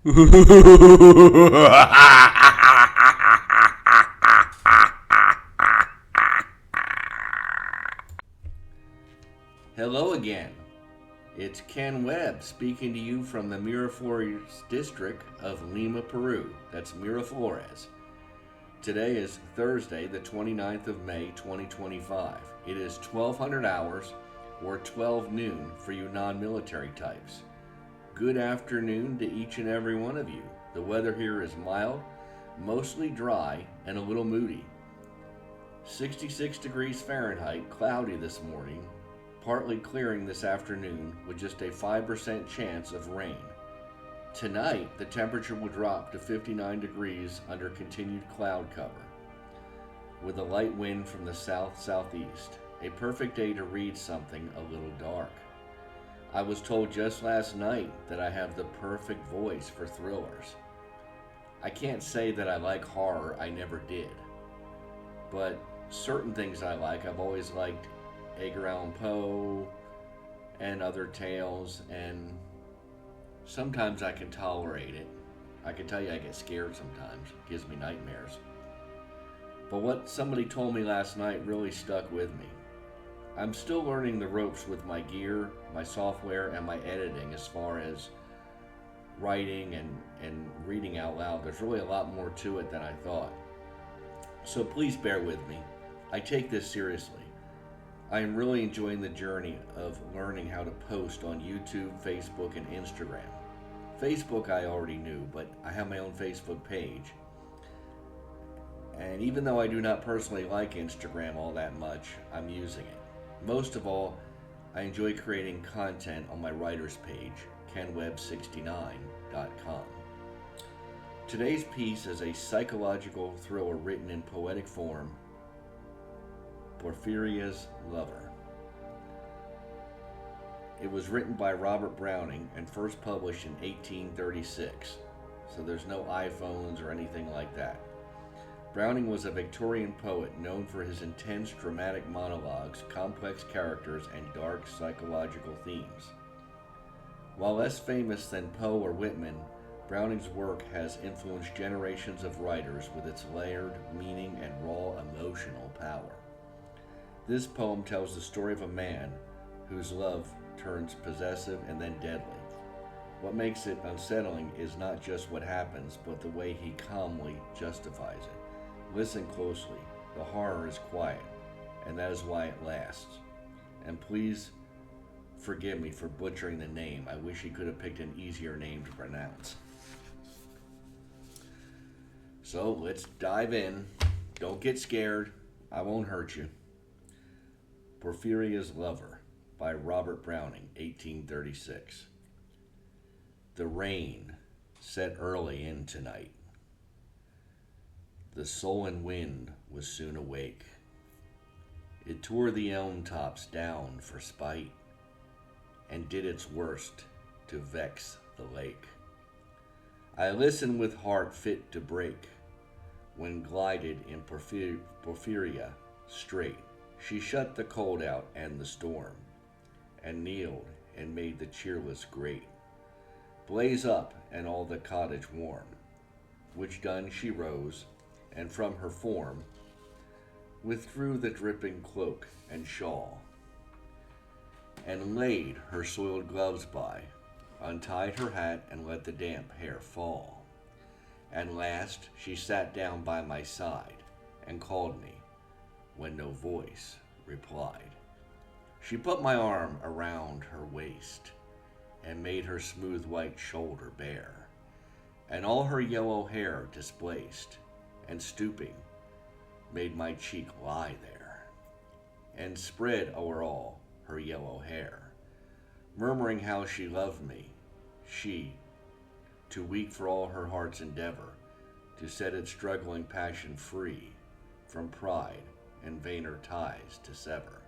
Hello again. It's Ken Webb speaking to you from the Miraflores District of Lima, Peru. That's Miraflores. Today is Thursday, the 29th of May, 2025. It is 1200 hours or 12 noon for you non-military types. Good afternoon to each and every one of you. The weather here is mild, mostly dry, and a little moody. 66 degrees Fahrenheit, cloudy this morning, partly clearing this afternoon with just a 5% chance of rain. Tonight, the temperature will drop to 59 degrees under continued cloud cover, with a light wind from the south-southeast. A perfect day to read something a little dark. I was told just last night that I have the perfect voice for thrillers. I can't say that I like horror, I never did. But certain things I like. I've always liked Edgar Allan Poe and other tales, and sometimes I can tolerate it. I can tell you I get scared sometimes. It gives me nightmares. But what somebody told me last night really stuck with me. I'm still learning the ropes with my gear, my software, and my editing as far as writing and reading out loud. There's really a lot more to it than I thought. So please bear with me. I take this seriously. I am really enjoying the journey of learning how to post on YouTube, Facebook, and Instagram. Facebook I already knew, but I have my own Facebook page. And even though I do not personally like Instagram all that much, I'm using it. Most of all, I enjoy creating content on my writer's page, kenwebb69.com. Today's piece is a psychological thriller written in poetic form, Porphyria's Lover. It was written by Robert Browning and first published in 1836, so there's no iPhones or anything like that. Browning was a Victorian poet known for his intense dramatic monologues, complex characters, and dark psychological themes. While less famous than Poe or Whitman, Browning's work has influenced generations of writers with its layered meaning and raw emotional power. This poem tells the story of a man whose love turns possessive and then deadly. What makes it unsettling is not just what happens, but the way he calmly justifies it. Listen closely. The horror is quiet, and that is why it lasts. And please forgive me for butchering the name. I wish he could have picked an easier name to pronounce. So let's dive in. Don't get scared. I won't hurt you. Porphyria's Lover by Robert Browning, 1836. The rain set early in tonight. The sullen wind was soon awake. It tore the elm tops down for spite, and did its worst to vex the lake. I listened with heart fit to break, when glided in Porphyria straight. She shut the cold out and the storm, and kneeled and made the cheerless grate blaze up and all the cottage warm. Which done, she rose, and from her form withdrew the dripping cloak and shawl, and laid her soiled gloves by, untied her hat, and let the damp hair fall. And last she sat down by my side, and called me, when no voice replied. She put my arm around her waist, and made her smooth white shoulder bare, and all her yellow hair displaced, and stooping, made my cheek lie there, and spread o'er all her yellow hair, murmuring how she loved me, she, too weak for all her heart's endeavor, to set its struggling passion free from pride and vainer ties to sever,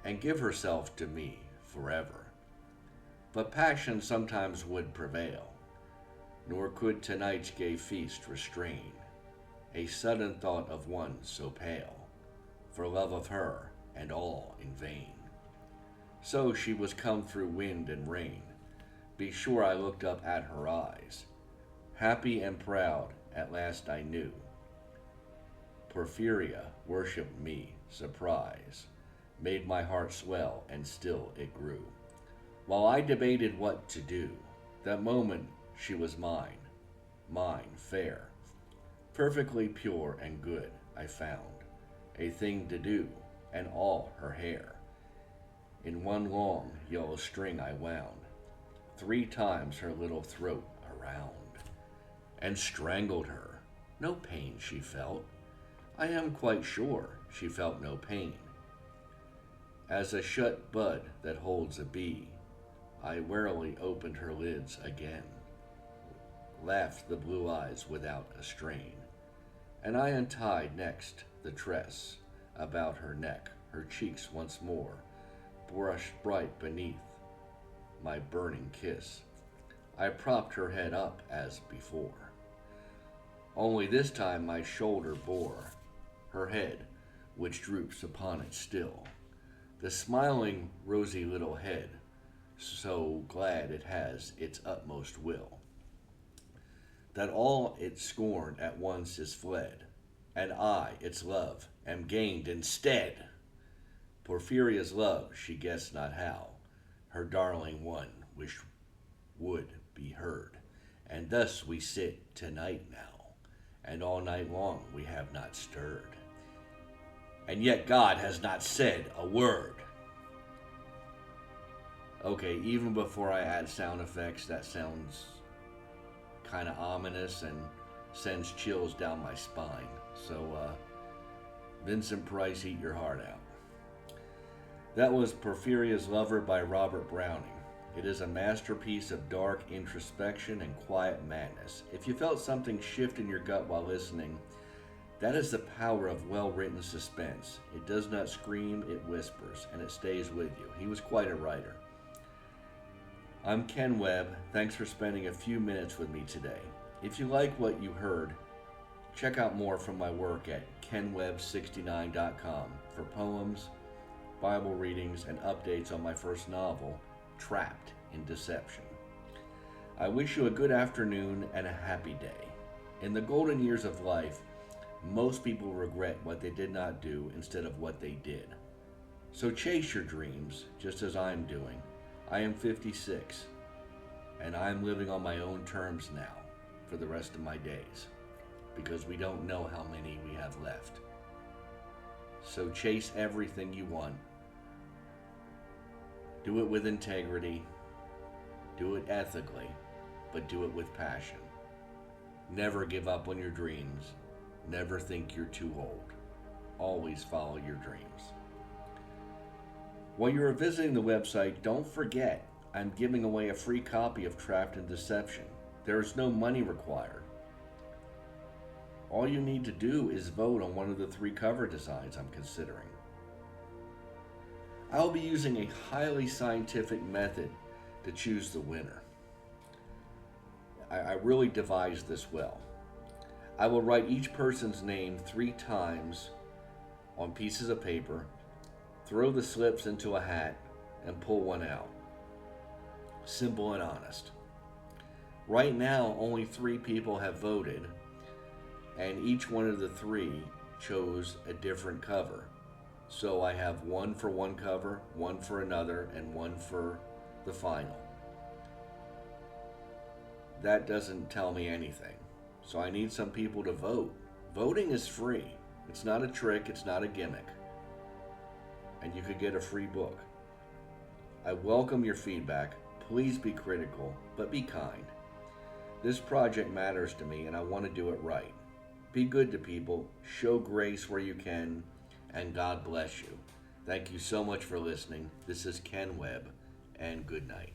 and give herself to me forever. But passion sometimes would prevail, nor could tonight's gay feast restrain a sudden thought of one so pale, for love of her, and all in vain. So she was come through wind and rain. Be sure I looked up at her eyes, Happy and proud, at last I knew. Porphyria worshipped me, surprise, made my heart swell, and still it grew. While I debated what to do, that moment she was mine, fair, perfectly pure and good, I found, a thing to do, and all her hair. In one long yellow string I wound, 3 times her little throat around, and strangled her. No pain she felt. I am quite sure she felt no pain. As a shut bud that holds a bee, I warily opened her lids again, laughed the blue eyes without a strain, and I untied next the tress about her neck, her cheeks once more brushed bright beneath my burning kiss. I propped her head up as before, only this time my shoulder bore her head, which droops upon it still, the smiling rosy little head, so glad it has its utmost will, that all it scorned at once is fled, and I, its love, am gained instead. Porphyria's love, she guessed not how, her darling one wished would be heard, and thus we sit tonight now, and all night long we have not stirred, and yet God has not said a word. Okay, even before I add sound effects, that sounds kind of ominous and sends chills down my spine. So, Vincent Price, eat your heart out. That was Porphyria's Lover by Robert Browning. It is a masterpiece of dark introspection and quiet madness. If you felt something shift in your gut while listening, that is the power of well-written suspense. It does not scream, it whispers, and it stays with you. He was quite a writer. I'm Ken Webb. Thanks for spending a few minutes with me today. If you like what you heard, check out more from my work at kenwebb69.com for poems, Bible readings, and updates on my first novel, Trapped in Deception. I wish you a good afternoon and a happy day. In the golden years of life, most people regret what they did not do instead of what they did. So chase your dreams, just as I'm doing. I am 56, and I'm living on my own terms now for the rest of my days, because we don't know how many we have left. So chase everything you want. Do it with integrity. Do it ethically, but do it with passion. Never give up on your dreams. Never think you're too old. Always follow your dreams. While you're visiting the website, don't forget I'm giving away a free copy of Trapped in Deception. There is no money required. All you need to do is vote on one of the 3 cover designs I'm considering. I'll be using a highly scientific method to choose the winner. I really devised this well. I will write each person's name 3 times on pieces of paper, throw the slips into a hat, and pull one out. Simple and honest. Right now, only 3 people have voted, and each one of the 3 chose a different cover. So I have 1 for one cover, 1 for another, and 1 for the final. That doesn't tell me anything. So I need some people to vote. Voting is free. It's not a trick, it's not a gimmick. And you could get a free book. I welcome your feedback. Please be critical, but be kind. This project matters to me, and I want to do it right. Be good to people, show grace where you can, and God bless you. Thank you so much for listening. This is Ken Webb, and good night.